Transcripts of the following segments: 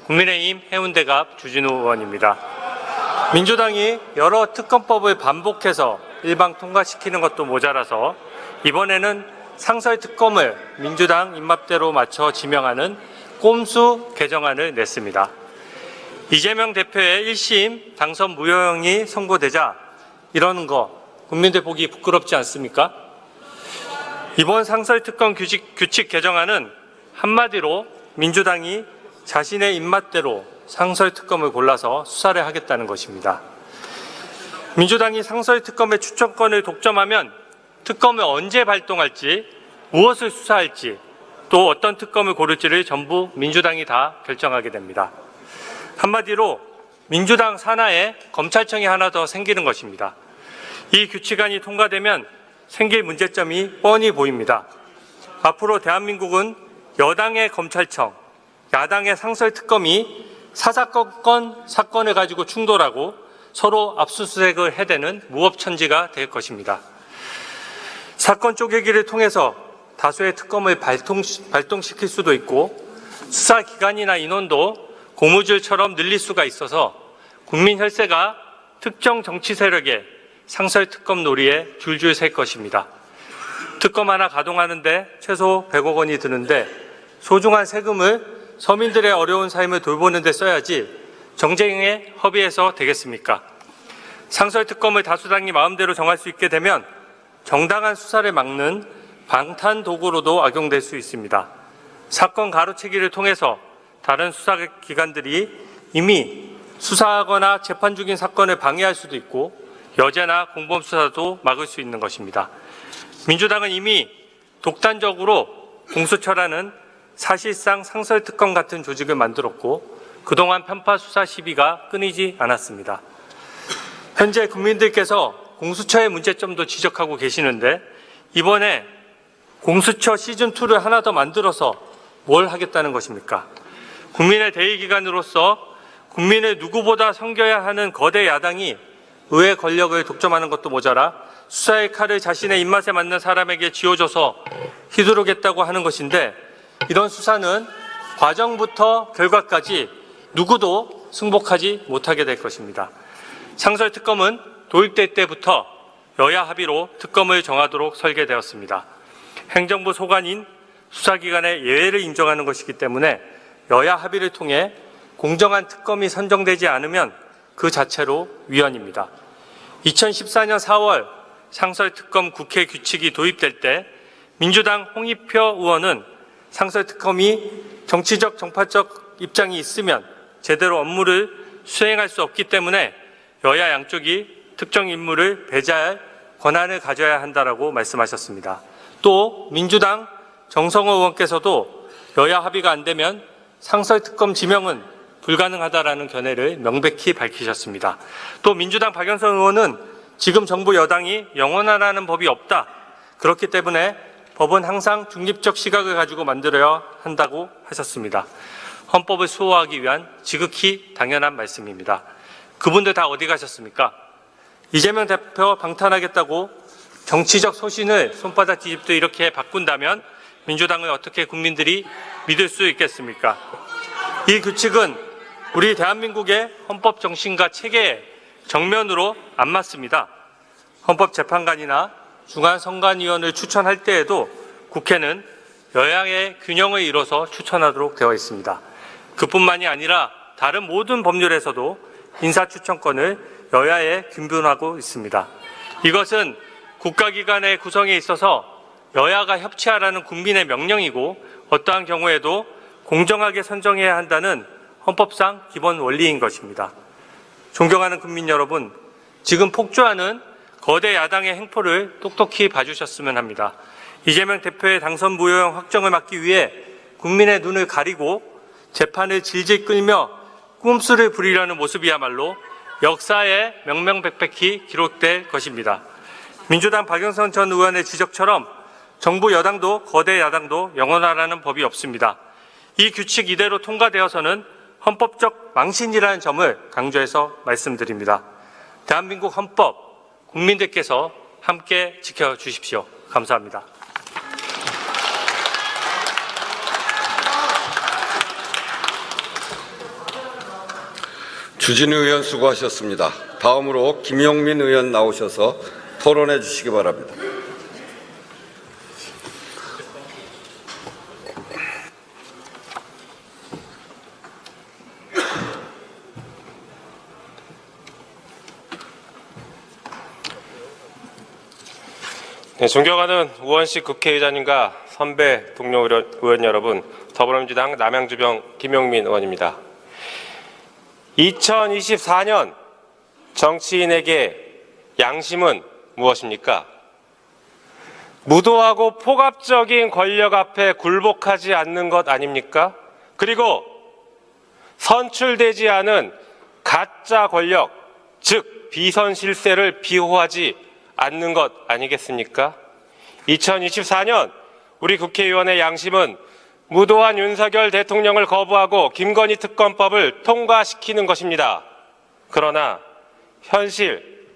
국민의힘 해운대갑 주진우 의원입니다. 민주당이 여러 특검법을 반복해서 일방 통과시키는 것도 모자라서 이번에는 상설 특검을 민주당 입맛대로 맞춰 지명하는 꼼수 개정안을 냈습니다. 이재명 대표의 1심 당선 무효형이 선고되자 이러는 거 국민들 보기 부끄럽지 않습니까? 이번 상설 특검 규칙 개정안은 한마디로 민주당이 자신의 입맛대로 상설 특검을 골라서 수사를 하겠다는 것입니다. 민주당이 상설 특검의 추천권을 독점하면 특검을 언제 발동할지, 무엇을 수사할지, 또 어떤 특검을 고를지를 전부 민주당이 다 결정하게 됩니다. 한마디로 민주당 산하에 검찰청이 하나 더 생기는 것입니다. 이 규칙안이 통과되면 생길 문제점이 뻔히 보입니다. 앞으로 대한민국은 여당의 검찰청, 야당의 상설특검이 사사건건 가지고 충돌하고 서로 압수수색을 해대는 무법천지가 될 것입니다. 사건 쪼개기를 통해서 다수의 특검을 발동시킬 수도 있고 수사기관이나 인원도 고무줄처럼 늘릴 수가 있어서 국민 혈세가 특정 정치 세력의 상설특검 놀이에 줄줄 셀 것입니다. 특검 하나 가동하는데 최소 100억 원이 드는데 소중한 세금을 서민들의 어려운 삶을 돌보는 데 써야지 정쟁에 허비해서 되겠습니까? 상설특검을 다수당이 마음대로 정할 수 있게 되면 정당한 수사를 막는 방탄 도구로도 악용될 수 있습니다. 사건 가로채기를 통해서 다른 수사기관들이 이미 수사하거나 재판 중인 사건을 방해할 수도 있고 여죄나 공범수사도 막을 수 있는 것입니다. 민주당은 이미 독단적으로 공수처라는 사실상 상설특검 같은 조직을 만들었고 그동안 편파 수사 시비가 끊이지 않았습니다. 현재 국민들께서 공수처의 문제점도 지적하고 계시는데 이번에 공수처 시즌2를 하나 더 만들어서 뭘 하겠다는 것입니까? 국민의 대의기관으로서 국민을 누구보다 섬겨야 하는 거대 야당이 의회 권력을 독점하는 것도 모자라 수사의 칼을 자신의 입맛에 맞는 사람에게 쥐어줘서 휘두르겠다고 하는 것인데 이런 수사는 과정부터 결과까지 누구도 승복하지 못하게 될 것입니다. 상설특검은 도입될 때부터 여야 합의로 특검을 정하도록 설계되었습니다. 행정부 소관인 수사기관의 예외를 인정하는 것이기 때문에 여야 합의를 통해 공정한 특검이 선정되지 않으면 그 자체로 위헌입니다. 2014년 4월 상설특검 국회 규칙이 도입될 때 민주당 홍익표 의원은 상설특검이 정치적 정파적 입장이 있으면 제대로 업무를 수행할 수 없기 때문에 여야 양쪽이 특정 인물을 배제할 권한을 가져야 한다라고 말씀하셨습니다. 또 민주당 정성호 의원께서도 여야 합의가 안 되면 상설특검 지명은 불가능하다라는 견해를 명백히 밝히셨습니다. 또 민주당 박영선 의원은 지금 정부 여당이 영원하라는 법이 없다. 그렇기 때문에 법은 항상 중립적 시각을 가지고 만들어야 한다고 하셨습니다. 헌법을 수호하기 위한 지극히 당연한 말씀입니다. 그분들 다 어디 가셨습니까? 이재명 대표 방탄하겠다고 정치적 소신을 손바닥 뒤집도 이렇게 바꾼다면 민주당을 어떻게 국민들이 믿을 수 있겠습니까? 이 규칙은 우리 대한민국의 헌법 정신과 체계에 정면으로 안 맞습니다. 헌법재판관이나 중앙선관위원을 추천할 때에도 국회는 여야의 균형을 이뤄서 추천하도록 되어 있습니다. 그뿐만이 아니라 다른 모든 법률에서도 인사추천권을 여야에 균분하고 있습니다. 이것은 국가기관의 구성에 있어서 여야가 협치하라는 국민의 명령이고 어떠한 경우에도 공정하게 선정해야 한다는 헌법상 기본 원리인 것입니다. 존경하는 국민 여러분, 지금 폭주하는 거대 야당의 행포를 똑똑히 봐주셨으면 합니다. 이재명 대표의 당선 무효형 확정을 막기 위해 국민의 눈을 가리고 재판을 질질 끌며 꼼수를 부리려는 모습이야말로 역사에 명명백백히 기록될 것입니다. 민주당 박영선 전 의원의 지적처럼 정부 여당도 거대 야당도 영원하라는 법이 없습니다. 이 규칙 이대로 통과되어서는 헌법적 망신이라는 점을 강조해서 말씀드립니다. 대한민국 헌법, 국민들께서 함께 지켜주십시오. 감사합니다. 주진우 의원 수고하셨습니다. 다음으로 김용민 의원 나오셔서 토론해 주시기 바랍니다. 네, 존경하는 우원식 국회의장님과 선배 동료 의원 여러분, 더불어민주당 남양주병 김용민 의원입니다. 2024년 정치인에게 양심은 무엇입니까? 무도하고 폭압적인 권력 앞에 굴복하지 않는 것 아닙니까? 그리고 선출되지 않은 가짜 권력, 즉 비선 실세를 비호하지 않는 것 아니겠습니까? 2024년 우리 국회의원의 양심은 무도한 윤석열 대통령을 거부하고 김건희 특검법을 통과시키는 것입니다. 그러나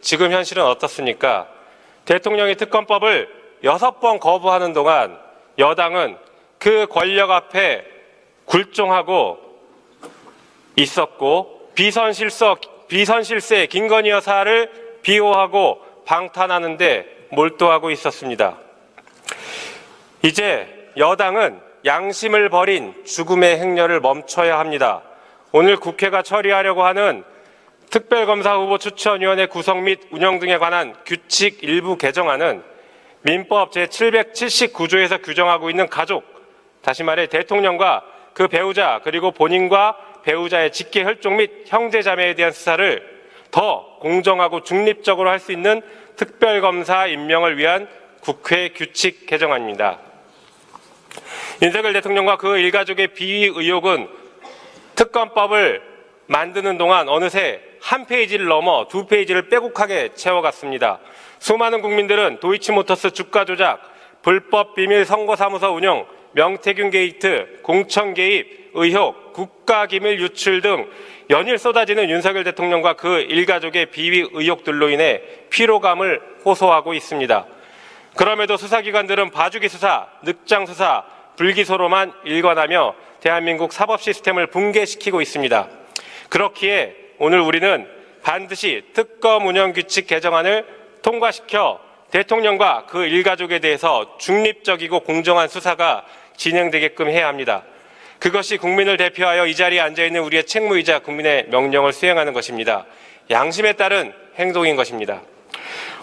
지금 현실은 어떻습니까? 대통령이 특검법을 6번 거부하는 동안 여당은 그 권력 앞에 굴종하고 있었고 비선 실세 김건희 여사를 비호하고 방탄하는 데 몰두하고 있었습니다. 이제 여당은 양심을 버린 죽음의 행렬을 멈춰야 합니다. 오늘 국회가 처리하려고 하는 특별검사 후보 추천위원회 구성 및 운영 등에 관한 규칙 일부 개정안은 민법 제779조에서 규정하고 있는 가족, 다시 말해 대통령과 그 배우자 그리고 본인과 배우자의 직계 혈족 및 형제자매에 대한 수사를 더 공정하고 중립적으로 할 수 있는 특별검사 임명을 위한 국회 규칙 개정안입니다. 윤석열 대통령과 그 일가족의 비위 의혹은 특검법을 만드는 동안 어느새 한 페이지를 넘어 2페이지를 빼곡하게 채워갔습니다. 수많은 국민들은 도이치모터스 주가 조작, 불법 비밀 선거사무소 운영, 명태균 게이트, 공천 개입 의혹, 국가기밀 유출 등 연일 쏟아지는 윤석열 대통령과 그 일가족의 비위 의혹들로 인해 피로감을 호소하고 있습니다. 그럼에도 수사기관들은 봐주기 수사, 늑장 수사, 불기소로만 일관하며 대한민국 사법 시스템을 붕괴시키고 있습니다. 그렇기에 오늘 우리는 반드시 특검 운영 규칙 개정안을 통과시켜 대통령과 그 일가족에 대해서 중립적이고 공정한 수사가 진행되게끔 해야 합니다. 그것이 국민을 대표하여 이 자리에 앉아있는 우리의 책무이자 국민의 명령을 수행하는 것입니다. 양심에 따른 행동인 것입니다.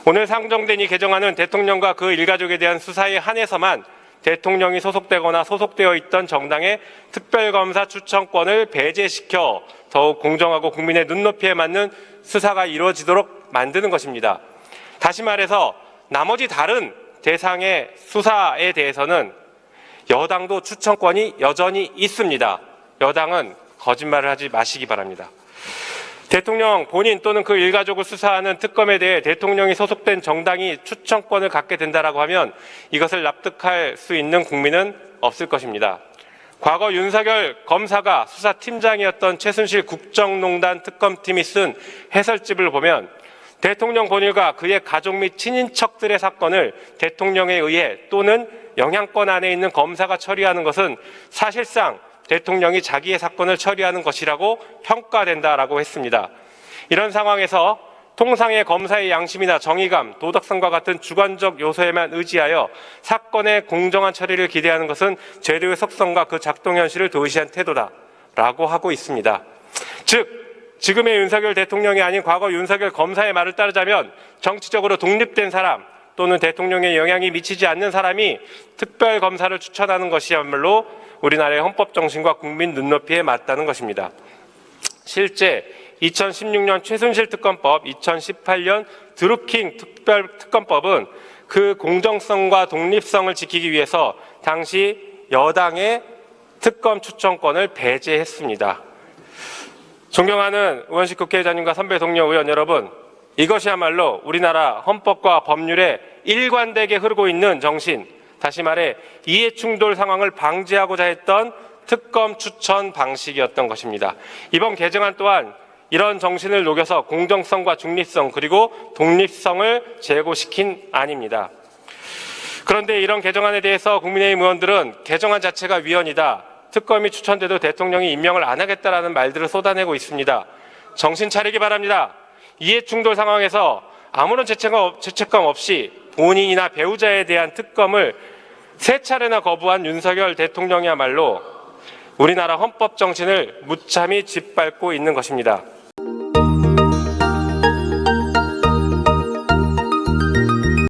오늘 상정된 이 개정안은 대통령과 그 일가족에 대한 수사에 한해서만 대통령이 소속되거나 소속되어 있던 정당의 특별검사 추천권을 배제시켜 더욱 공정하고 국민의 눈높이에 맞는 수사가 이루어지도록 만드는 것입니다. 다시 말해서 나머지 다른 대상의 수사에 대해서는 여당도 추천권이 여전히 있습니다. 여당은 거짓말을 하지 마시기 바랍니다. 대통령 본인 또는 그 일가족을 수사하는 특검에 대해 대통령이 소속된 정당이 추천권을 갖게 된다라고 하면 이것을 납득할 수 있는 국민은 없을 것입니다. 과거 윤석열 검사가 수사팀장이었던 최순실 국정농단 특검팀이 쓴 해설집을 보면 대통령 본인과 그의 가족 및 친인척들의 사건을 대통령에 의해 또는 영향권 안에 있는 검사가 처리하는 것은 사실상 대통령이 자기의 사건을 처리하는 것이라고 평가된다라고 했습니다. 이런 상황에서 통상의 검사의 양심이나 정의감, 도덕성과 같은 주관적 요소에만 의지하여 사건의 공정한 처리를 기대하는 것은 제도의 속성과 그 작동 현실을 도외시한 태도다라고 하고 있습니다. 즉, 지금의 윤석열 대통령이 아닌 과거 윤석열 검사의 말을 따르자면 정치적으로 독립된 사람 또는 대통령의 영향이 미치지 않는 사람이 특별검사를 추천하는 것이야말로 우리나라의 헌법 정신과 국민 눈높이에 맞다는 것입니다. 실제 2016년 최순실 특검법, 2018년 드루킹 특별특검법은 그 공정성과 독립성을 지키기 위해서 당시 여당의 특검 추천권을 배제했습니다. 존경하는 우원식 국회의장님과 선배 동료 의원 여러분, 이것이야말로 우리나라 헌법과 법률에 일관되게 흐르고 있는 정신, 다시 말해 이해충돌 상황을 방지하고자 했던 특검 추천 방식이었던 것입니다. 이번 개정안 또한 이런 정신을 녹여서 공정성과 중립성 그리고 독립성을 제고시킨 안입니다. 그런데 이런 개정안에 대해서 국민의힘 의원들은 개정안 자체가 위헌이다, 특검이 추천돼도 대통령이 임명을 안 하겠다라는 말들을 쏟아내고 있습니다. 정신 차리기 바랍니다. 이해충돌 상황에서 아무런 죄책감 없이 본인이나 배우자에 대한 특검을 3차례나 거부한 윤석열 대통령이야말로 우리나라 헌법 정신을 무참히 짓밟고 있는 것입니다.